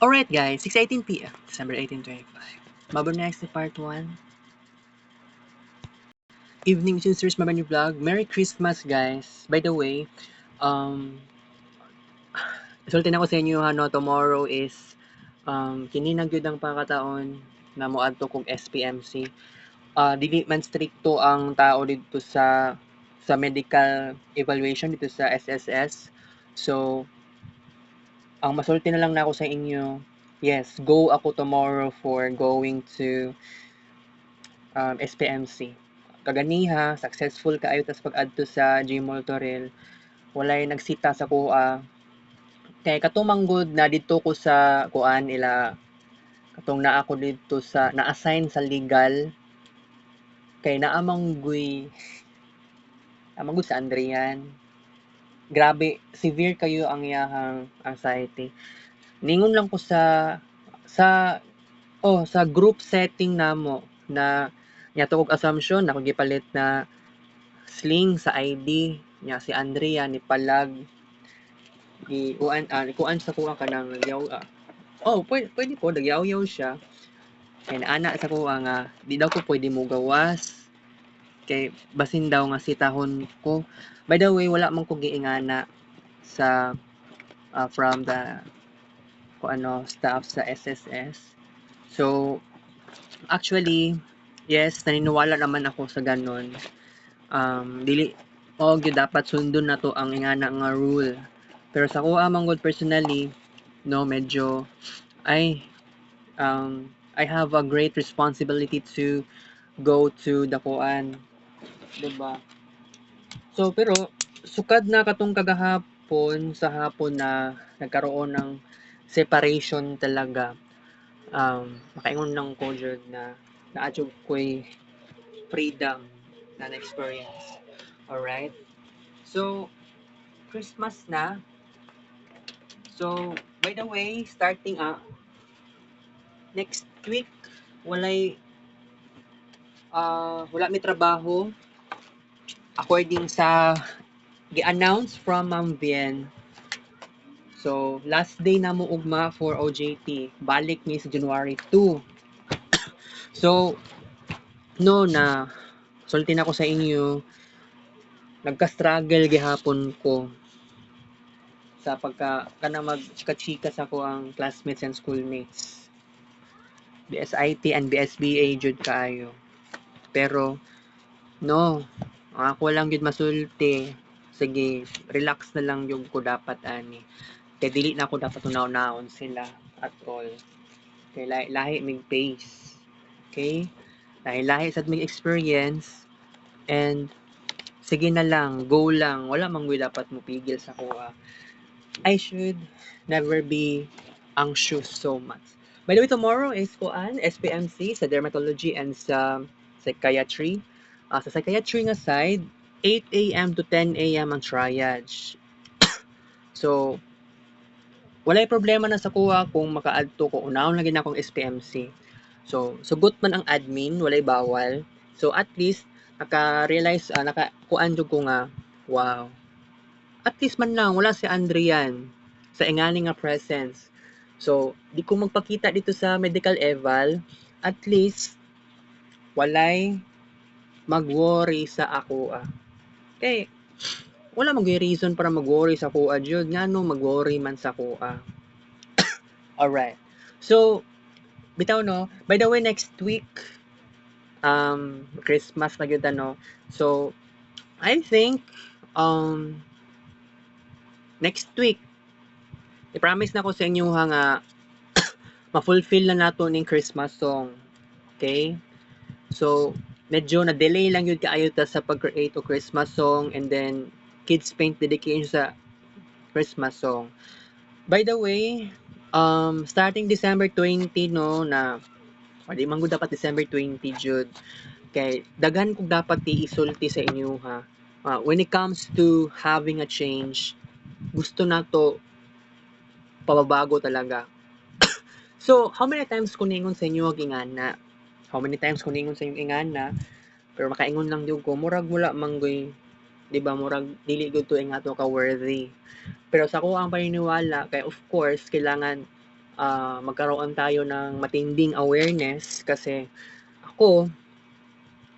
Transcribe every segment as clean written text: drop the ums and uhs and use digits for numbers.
Alright guys, 6:18 PM, December 18, 2025. Mabon next part 1. Evening Sisters Mabani Vlog. Merry Christmas guys. By the way, um, sulti na ko sa inyo no, tomorrow is kini na gyud ang pagkataon na moadto kog SPMC. Dili man stricto ang tao dito sa medical evaluation dito sa SSS. So, ang masulti na lang nako sa inyo, yes, go ako tomorrow for going to SPMC. Kaganiha, successful kaayo tas pag-adto sa Gmall Toril, walay nagsita sa kuha. Kay katumanggod na dito ko sa kuan ila katong naa ko dito sa na-assign sa legal kay naamanggoy amanggoy sa Andrian. Grabe, severe kayo ang iyahang anxiety. Ningon lang ko sa sa group setting namo na nya og assumption na gipalit na sling sa ID nya si Andrea ni Palag kuan sa kuha kanang yaw pwede po nagyaw-yaw siya kay ana sa kuha nga di daw ko pwede mo gawas kay basin daw nga sitahon ko. By the way, wala man ko giingana sa from the staff sa SSS. So actually, yes, naniniwala naman ako sa ganon. Dili gyud dapat sundon na to ang ingana nga rule. Pero sa kuha man gud personally, no, medyo I I have a great responsibility to go to the kuan, diba? So pero sukad na katong kagahapon sa hapon na nagkaroon ng separation talaga. Makaingon lang ko jud na naadjog ko'y freedom na na-experience. Alright? So, Christmas na. So, by the way, starting next week, wala may trabaho. According sa gi-announce from Ma'am Vien. So, last day na mo ugma for OJT. Balik mi sa January 2. So, no na sulti na ko sa inyo, nagka-struggle gihapon ko sa kana mag-chika-chika sa ko ang classmates and schoolmates. BSIT and BSBA jud kaayo. Pero no, ako lang jud masulti. Sige, relax na lang yung ko dapat ani. Kay dili na ako dapat unaw-naon sila at all. Kay lahi mig pace. Okay? Lahi sad mig experience and sige na lang, go lang. Wala man gyud dapat mo pigil sa kuha. I should never be anxious so much. By the way, tomorrow is SPMC sa dermatology and sa psychiatry. Sa psychiatry nga side, 8 a.m. to 10 a.m. ang triage. So, walay problema na sa kuha kung makaadto ko unahon lagi na akong SPMC. So, sugot man ang admin, walay bawal. So, at least naka-realize nakakuan jud ko nga, wow. At least man lang wala si Andrian sa ingani nga presence. So, di ko magpakita dito sa medical eval, at least walay mag-worry sa ako. Okay, wala mag reason para mag-worry sa kuha jud ngano mag-worry man sa kuha. Alright. So, bitaw no, by the way next week Christmas na gyud ano. So, I think next week i-promise na ko sa inyo nga ma-fulfill na nato ning Christmas song. Okay? So, medyo na-delay lang yun kaayo ta sa pag-create o Christmas song and then kids paint dedication sa Christmas song. By the way, starting December 20 no na di man gud dapat December 20 jud kay daghan kog dapat isulti sa inyo ha. When it comes to having a change, gusto nato pababago talaga. So, how many times ko ningon sa inyo ingana? How many times ko ningon sa inyo ingana? Pero makaingon lang jud ko, murag wala manggoy, di ba, murag dili gud to ingato ka worthy. Pero sa ko ang paniniwala kay of course kailangan magkaroon tayo ng matinding awareness kasi ako,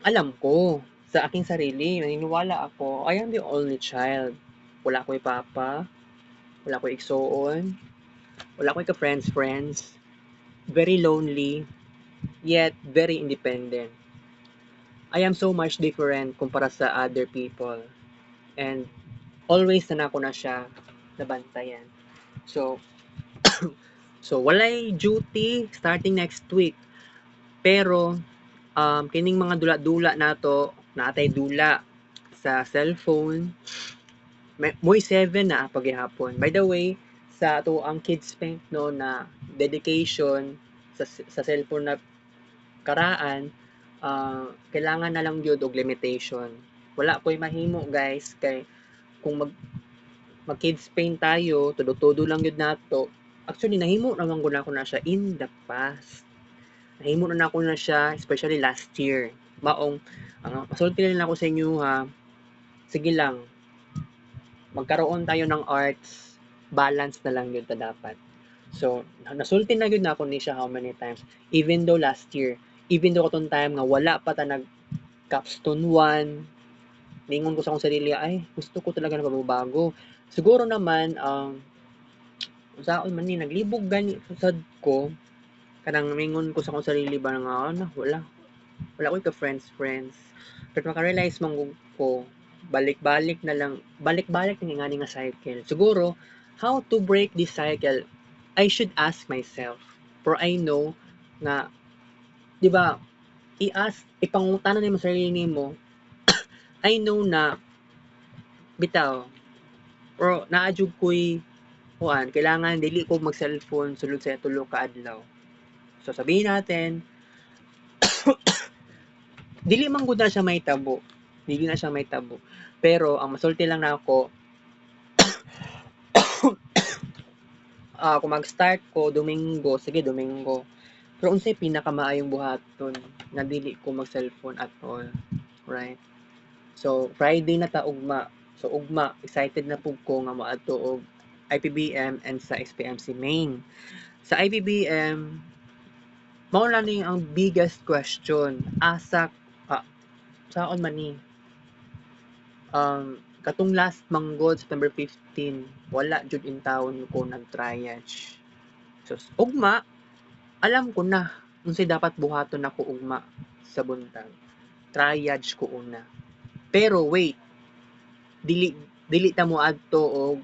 alam ko sa aking sarili, naniniwala ako, I am the only child. Wala ko papa, wala ko igsoon, wala ko ka-friends. Very lonely, yet very independent. I am so much different kumpara sa other people. And always na ako na siya nabantayan. So, walay duty starting next week. Pero, kining mga dula-dula nato, natay dula sa cellphone, muy 7 na paghihapon. By the way, sa ato ang kids paint no na dedication sa cellphone na karaan, kailangan na lang yun og limitation. Wala ko'y mahimo guys kay kung mag kids paint tayo, todo-todo lang yun nato. Actually nahimo naman ko na siya in the past. Nahimo na ako na siya especially last year. Maong masulti na ako sa inyo ha. Sige lang. Magkaroon tayo ng arts, balance na lang yun ta dapat. So, nasulti na yun na ako ni siya how many times. Even though last year, even though katong time nga wala pa ta nag capstone 1, ningon ko sa akong sarili, ay, gusto ko talaga na pababago. Siguro naman, saon man ni, naglibog gani sad ko, kanang mingon ko sa akong sarili ba nga, wala ko ka-friends. Pero makarealize man ko, balik-balik nga nga cycle. Siguro, how to break this cycle, I should ask myself. For I know na, di ba, ipangutanan mo sa sarili mo, I know na, bitaw, pero naadjug ko'y, kailangan dili ko mag-cellphone sulod sa tulo ka adlaw. So, sabihin natin, dili man gud na siya may tabo. Pero, ang masulti lang na ako, kung mag-start ko, Domingo, sige, Domingo. Pero unsay pinakamaayong buhaton na dili ko mag-cellphone at all. Right? So, Friday na ta ugma. So, ugma, excited na pug ko nga moadto og IPBM and sa SPMC main. Sa IPBM, mao na ni ang biggest question. Saon man ni? Katong last manggod, September 15, wala jud in town ko nag-triage. So, ugma, alam ko na unsay dapat buhaton ako ugma sa buntag. Triage ko una. Pero wait, dili ta mo adto og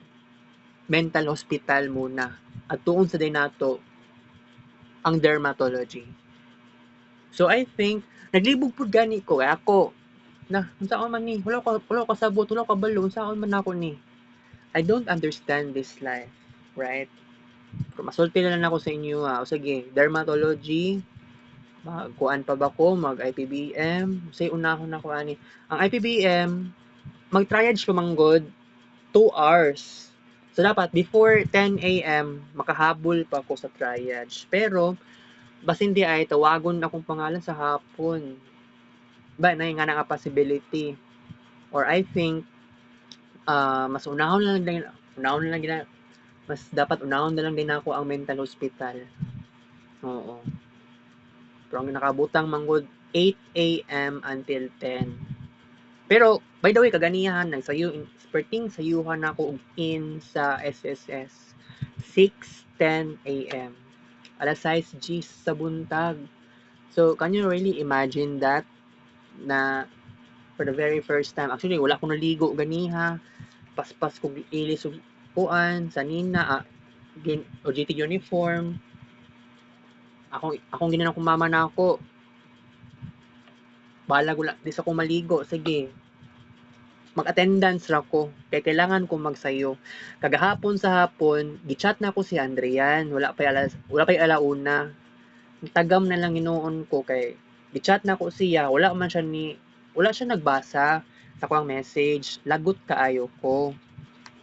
mental hospital muna. At tuon sa day nato ang dermatology. So I think naglibog pud gani ko kay ako na unsaon man ni wala ko sabot, wala ko kabalo unsaon man ako ni. I don't understand this life, right? Kung masulti na lang ako sa inyo o sige, dermatology, magkuan pa ba ko, mag-IPBM, say unahon ako ani. Ang IPBM, mag-triage ko manggod 2 hours. So dapat before 10 AM makahabol pa ako sa triage. Pero basin di ay tawagon akong pangalan sa hapon. Ba na nga nga possibility. Or I think mas unahon na lang din mas dapat unahon na lang din ako ang mental hospital. Oo. Pero ang nakabutang manggod 8 AM until 10. Pero by the way kaganihan perting sayuhan ako in sa SSS 6:10 AM. Alas 6 G sa buntag. So can you really imagine that na for the very first time, actually wala akong naligo ganiha, paspas ko ilis og kuan sa nina OJT uniform. Akong ginan akong mama na ako. Bahala ko lang, di sa ko maligo, sige. Mag-attendance ra ko kay kailangan ko magsayo. Kagahapon sa hapon, gi-chat na ko si Andrian, wala pa alauna. Tagam na lang hinuon ko kay gi-chat na ko siya, wala siya nagbasa sa akong message, lagot kaayo ko.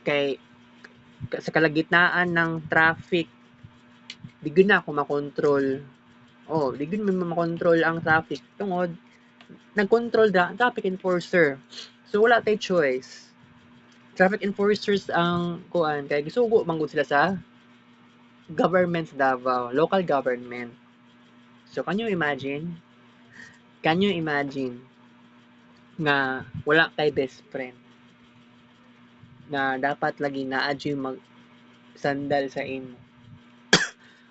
Kay sa kalagitnaan ng traffic, di gyud na ako makontrol. Di gyud makontrol ang traffic tungod nag-control traffic enforcer. So wala tay choice. Traffic enforcers ang kuan kay gisugo manggod sila sa government Davao, local government. So, can you imagine? Can you imagine nga wala kay best friend na dapat lagi naa dyan mag sandal sa imo?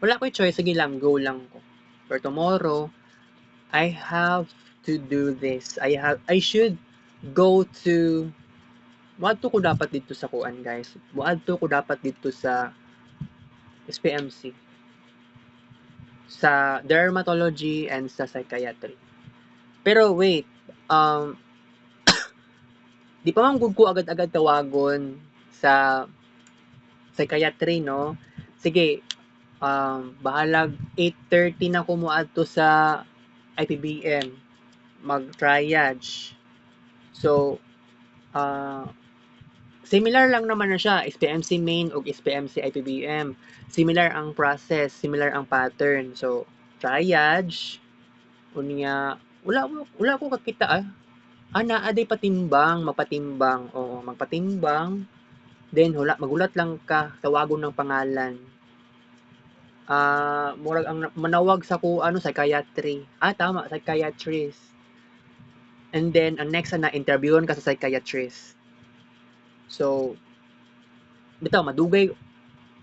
Wala ko'y choice, sige lang, go lang ko. For tomorrow, I have to do this. I should go to moadto ko dapat dito sa kuan, guys. Moadto ko dapat dito sa SPMC, sa dermatology and sa psychiatry. Pero wait, um, di pa man gud ko agad-agad tawagon sa psychiatry, no? Sige, bahalag 8:30 na ko moadto sa IPBM, mag-triage. So, similar lang naman na siya, SPMC main o SPMC IPBM. Similar ang process, similar ang pattern. So, triage, unya, wala ko kakita naa day patimbang, magpatimbang, oo, magpatimbang, then magulat lang ka, tawagon ng pangalan. Murag ang manawag sa ko ano psychiatry. Tama, psychiatrist. And then ang next na interviewon ka sa psychiatrist. So bitaw madugay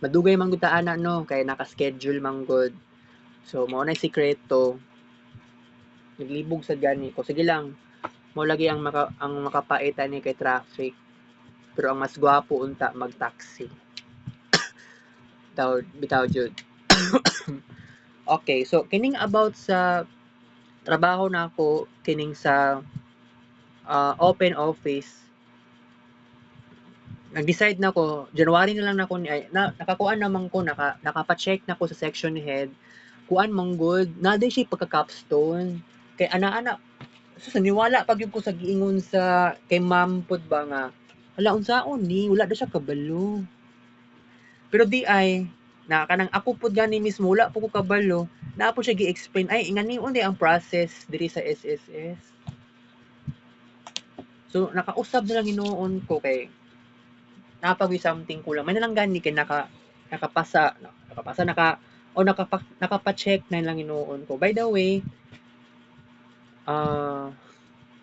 man gud ta ana no kay naka-schedule man gud. So mao na sikreto. Naglibog sa gani ko. Sige lang. Mao lagi ang makapaitan ni kay traffic. Pero ang mas gwapo unta mag-taxi. Bitaw jud. Okay, so kining about sa trabaho na ako kining sa open office. Nag-decide na ko, January na lang na ko nakakuan naman ko, nakapa-check na ko sa section head. Kuan man good, naday siya pagka-capstone. Kay ana-ana sa niwala pag yung ko sa giingon sa kay ma'am pud ba nga hala unsaon ni wala daw siya kabalo. Pero di ay na kanang ako pud gani mismo wala po ko kabalo. Na po siya gi-explain ay ingani unde ang process diri sa SSS. So nakausab na lang hinuon ko kay napag something kulang. May nalang gani kay nakapasa nakapa-check na lang hinuon ko. By the way,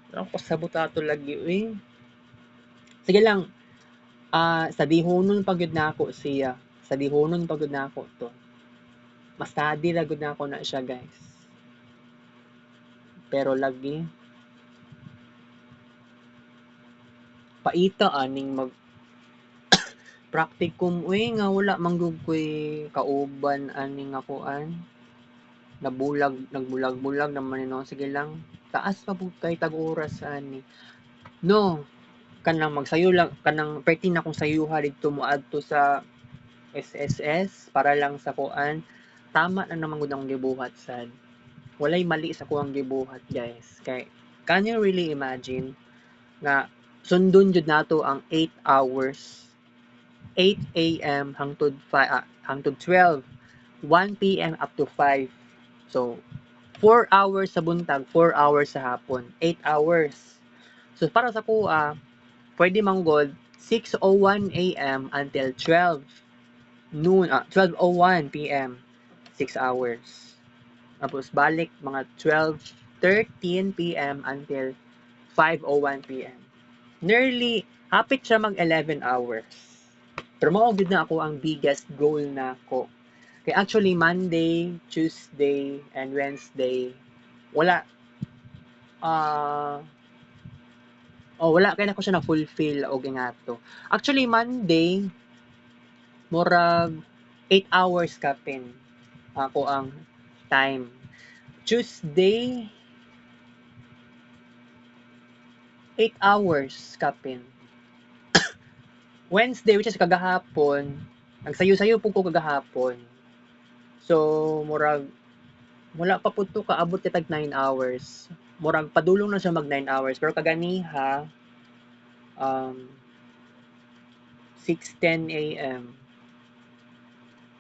ako pasabot ato lagi sige lang, sabihonon pa gyud nako siya. Sabihonon pa gyud nako to. Mas study ra gyud nako na siya, guys. Pero lagi paita aning mag practicum nga wala manggug ko'y kauban aning akuan. Nagbulag-bulag naman no. Sige lang. Taas pa pud kay tag-oras ani. No, kanang magsayo lang kanang perti na kong sayuha didto moadto sa SSS para lang sa kuan. Tama na naman gud ang gibuhat sad. Walay mali sa kuang gibuhat, guys. Kay can you really imagine nga sundon jud nato ang 8 hours 8 AM hangtod 12 1 PM up to 5. So 4 hours sa buntag, 4 hours sa hapon, 8 hours. So para sa kuha, pwede manggod 6:01 AM until 12:01 PM, 6 hours. Tapos balik mga 12:13 PM until 5:01 PM. Nearly, hapit siya mag 11 hours. Pero mao gud na ako ang biggest goal na ko. Kay actually Monday, Tuesday, and Wednesday, wala wala kay nako siya na fulfill og ingato. Actually Monday murag 8 hours kapin ako ang time. Tuesday 8 hours kapin. Wednesday, which is kagahapon, nagsayo-sayo po ko kagahapon. So murag wala pa pud to kaabot tag 9 hours. Murag padulong na siya mag 9 hours pero kaganiha 6:10 AM.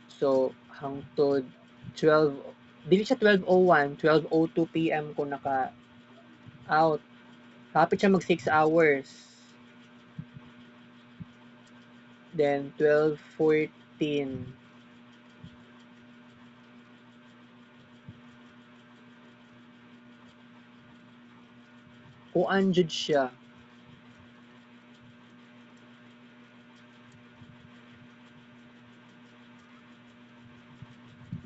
So hangtod 12 dili siya 12:01, 12:02 PM ko naka out. Hapit siya mag 6 hours. Then 12:14 kuan jud siya.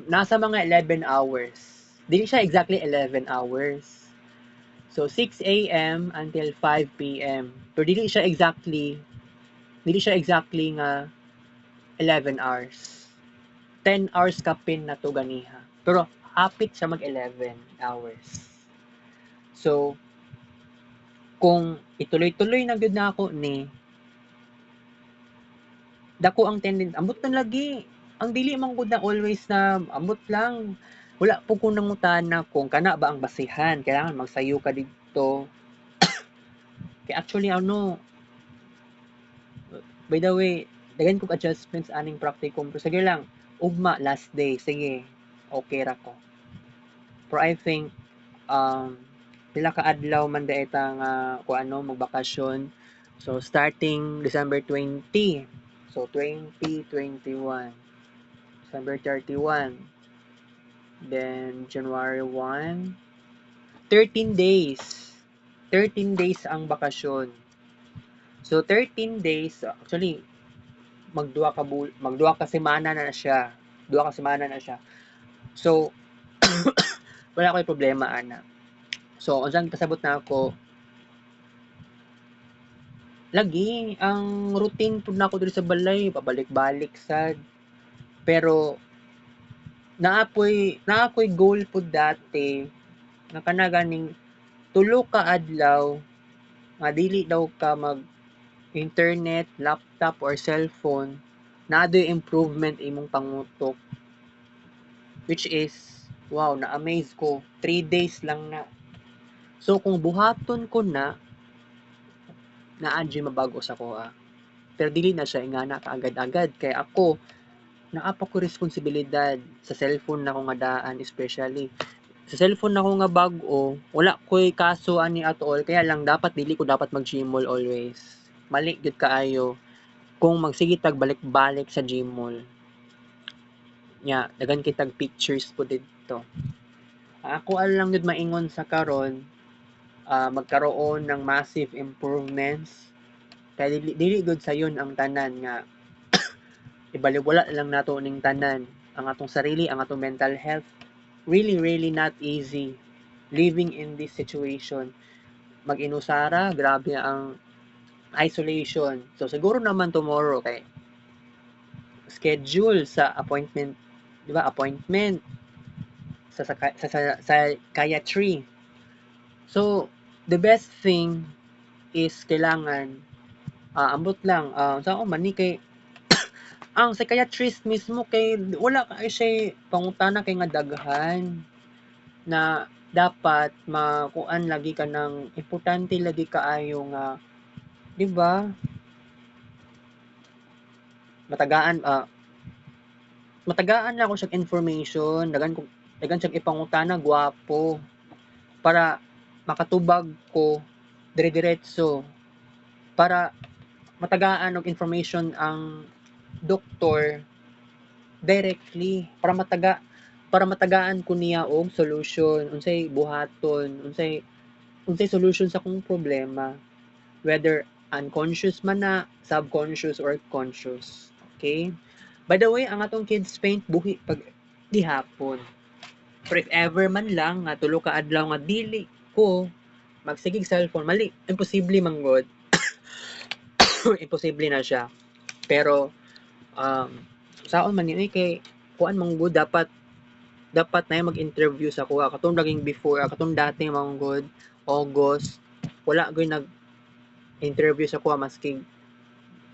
Nasa mga 11 hours. Dili siya exactly 11 hours. So 6 a.m. until 5 p.m. Pero dili siya exactly nga 11 hours. 10 hours kapin na to ganiha. Pero hapit siya mag 11 hours. So kung ituloy-tuloy na gyud na ako ni dako ang tendency ambot na lagi. Ang dili man gud na always na ambot lang. Wala po ko nangutana kung kana ba ang basihan. Kailangan magsayo ka dito. Kaya actually ano, by the way, daghan kog adjustments aning practicum. Pero sige lang, ugma last day, sige. Okay ra ko. Pero I think pila ka adlaw man da ita nga kung ano magbakasyon. So starting December 20. So 2021. December 31. Then January 1. 13 days. 13 days ang bakasyon. So 13 days actually magduha ka semana na siya. Duha ka semana na siya. So wala ko'y problema ana. So unsang pasabot na ako lagi ang routine pud nako diri sa balay pabalik-balik sad. Pero naapoy goal pud dati nga kana ganing tulo ka adlaw nga dili daw ka mag internet, laptop or cellphone naadoy improvement imong pangutok, which is wow na-amaze ko 3 days lang na. So kung buhaton ko na naa mabago sa kuha. Pero dili na siya ingana kaagad-agad kay ako naa pa ko responsibilidad sa cellphone na ko nga daan especially. Sa cellphone na ko nga bag-o, wala ko'y kaso ani at all kaya lang dapat dili ko dapat mag-Gmall always. Mali gyud kaayo kung magsige tag balik-balik sa Gmall. Nya, dagan kitag pictures po dito. Ako lang gyud maingon sa karon magkaroon ng massive improvements kaya dili gud sayon ang tanan nga ibaliwala lang nato ning tanan ang atong sarili, ang atong mental health. Really not easy living in this situation. Mag-inusara, grabe ang isolation. So siguro naman tomorrow kay schedule sa appointment, 'di ba? Appointment sa psychiatry. So the best thing is kailangan ambot lang sa ako man ni kay ang psychiatrist mismo kay wala kay siya pangutana kay nga daghan na dapat makuan lagi ka ng importante lagi kaayo nga 'di ba matagaan lang ko sa information dagan siyang ipangutana gwapo para makatubag ko dire-diretso para matagaan og information ang doktor directly para matagaan ko niya og solution unsay buhaton unsay solution sa kong problema whether unconscious man na subconscious or conscious. Okay, by the way ang atong kids paint buhi pag gihapon. Pero if ever man lang nga tulo ka adlaw nga dili ko magsigig cellphone mali imposible man god. Imposible na siya pero saon man ni kay kuan man gud dapat na mag-interview sa kuha katong laging before katong dati man gud August wala gyud nag interview sa kuha maski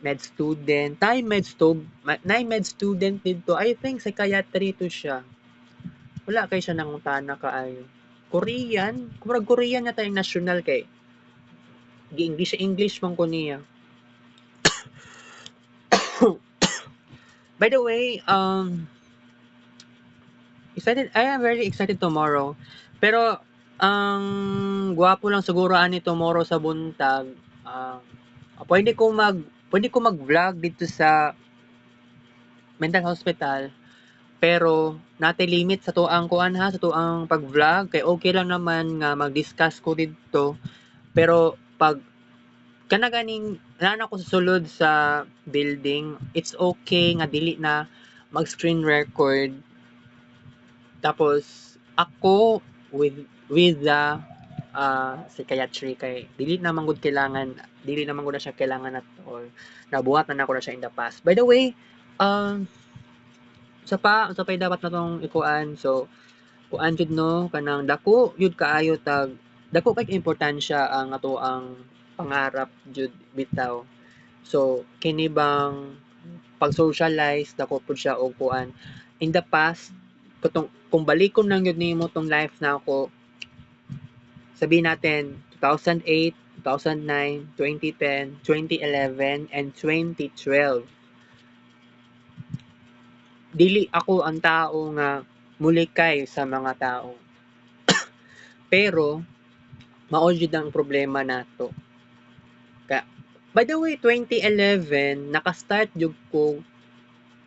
med student med student dito I think psychiatry to siya wala kay siya nangutana kaayo Korean kumurag Korean na tayong national kay English man ko niya. By the way, I am very excited tomorrow. Pero ang gwapo lang siguro ani tomorrow sa buntag. Pwede ko mag-vlog dito sa mental hospital. Pero nate limit sa tuang kuan ha, sa tuang pag-vlog kay okay lang naman nga mag-discuss ko dito Pero pag kanaganing naa ko sa sulod sa building, it's okay nga dili na mag-screen record. Tapos ako with the psychiatry kay dili naman gud na siya kailangan at all. Nabuhat na nako na siya in the past. By the way, sa pay dapat na tong ikuan. So kuan jud no kanang dako yun kaayo tag dako kay importansya ang ato ang pangarap jud bitaw. So kini bang pag socialize dako pud siya og kuan in the past kung balikon lang yun nimo tong life na ako, sabihin natin 2008, 2009, 2010, 2011, and 2012. Dili ako ang tao nga mulikay sa mga tao. Pero mao jud ang problema nato. By the way, 2011 naka-start jud ko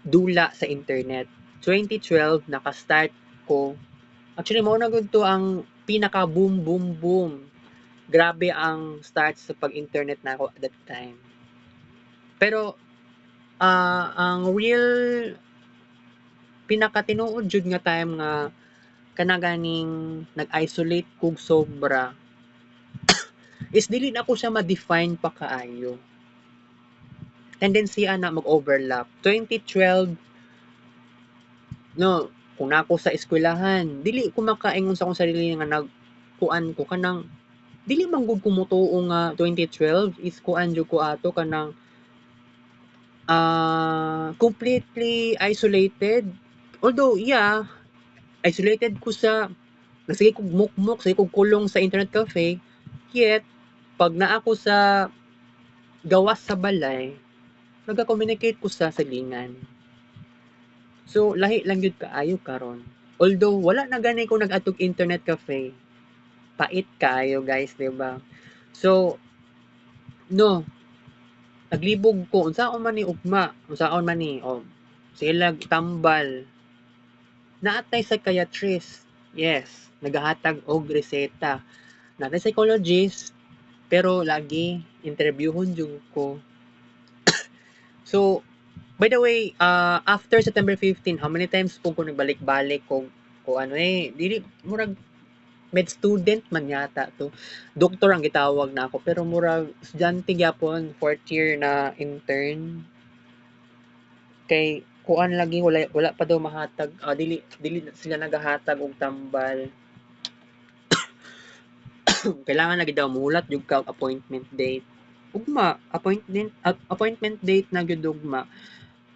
dula sa internet. 2012 naka-start ko. Actually mao na gud to ang pinaka boom boom boom. Grabe ang start sa pag-internet na ako at that time. Pero ang real pinaka-tinuod jud nga time nga kanaganing nag-isolate kog sobra is dili na ko siya ma-define pa kaayo. Tendency ana mag-overlap. 2012 no, kung nako sa eskwelahan, dili ko makaingon sa akong sarili nga nagkuan ko kanang dili man gud ko motuo nga 2012 is kuan jud ko ato kanang completely isolated. Although, yeah, isolated ko sa sige kog mukmok, sige kog kulong sa internet cafe, yet pag naa ko sa gawas sa balay, naga-communicate ko sa silingan. So, lahi lang yun kaayo karon. Although, wala na gani ko nag-atog internet cafe. Pait kaayo, guys, diba? So, no, naglibog ko, unsaon man ni ugma, unsaon man ni, sila tambal. Naatay psychiatrist, yes, nagahatag og reseta. Naatay psychologist, pero lagi interviewon jud ko. So, by the way, after September 15, how many times po ko nagbalik-balik kung ano dili murag med student man yata to. Doktor ang gitawag na ako pero murag estudyante gyapon, fourth year na intern. Kay kuan lagi wala pa daw mahatag dili sila nagahatag og tambal. Kailangan lagi daw mulat jud ka appointment date. Ugma appointment date na gyud ugma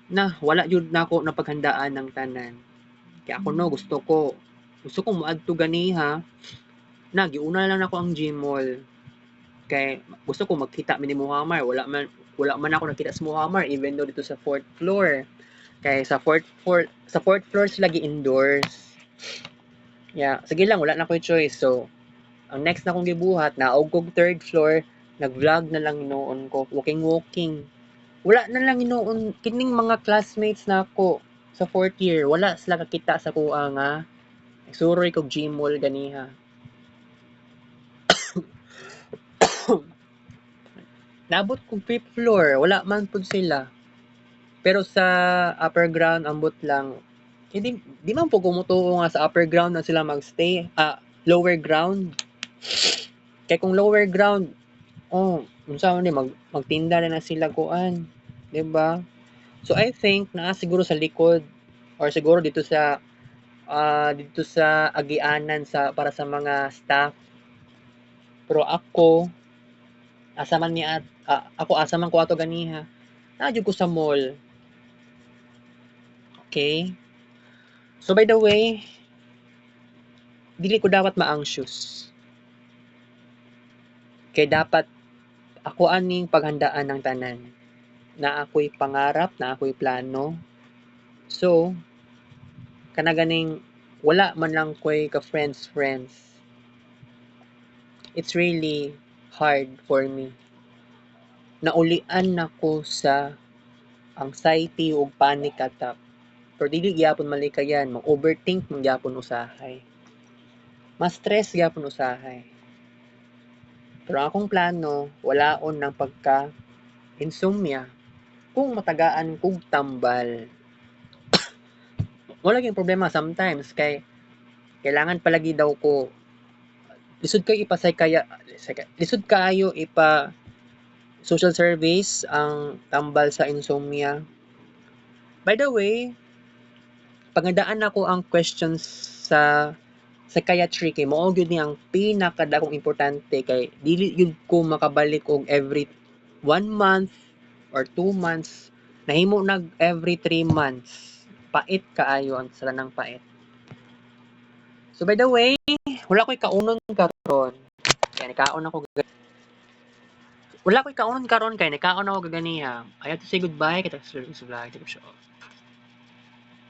na wala jud nako napaghandaan ng tanan. Kaya ako no gusto ko moadto ganiha na giuna lang nako ang Gmall. Kay gusto ko magkita mi ni Muhammad, wala man ako nakita sa Muhammad even though dito sa 4th floor. Kay sa 4th floor sila gi-endorse. Yeah, sige lang wala na ko'y choice. So, ang next na kong gibuhat naog kog 3rd floor, nag-vlog na lang noon ko, walking. Wala na lang noon kining mga classmates nako sa 4th year, wala sila kakita sa kuha nga suroy kog Gmall ganiha. Naabot kog 5th floor, wala man pud sila. Pero sa upper ground ambot lang. Hindi di man po kumutuo nga sa upper ground na sila magstay. Lower ground. Kay kung lower ground, unsa man ni magtinda na sila kuan, 'di ba? So I think naa siguro sa likod or siguro dito sa agianan para sa mga staff. Pero asa man ko ato ganiha. Naa jud ko sa mall. Okay? So by the way, dili ko dapat ma-anxious. Kay dapat ako aning paghandaan ng tanan. Na ako'y pangarap, na ako'y plano. So, kanaganing wala man lang ko'y ka-friends. It's really hard for me. Naulian nako sa anxiety ug panic attack. Pero dili gyapon malikayan, mag-overthink man gyapon usahay. Mas stress gyapon usahay. Pero ang akong plano, walaon ng pagka-insomnia kung matagaan kog tambal. Wala gyud problema sometimes kay kailangan palagi daw ko lisod kayo lisod kaayo ipa social service ang tambal sa insomnia. By the way, pangandaan ako ang questions sa psychiatry kay mao gyud ni ang pinakadakong importante kay dili gyud ko makabalik og every 1 month or 2 months. Nahimo nag every 3 months. Pait kaayo ang sala ng pait. So by the way, wala ko'y kaunon karon. Kaya nikaon ako wala ko'y kaunon karon kay nikaon ako gaganiha. I have to say goodbye kita sa vlog.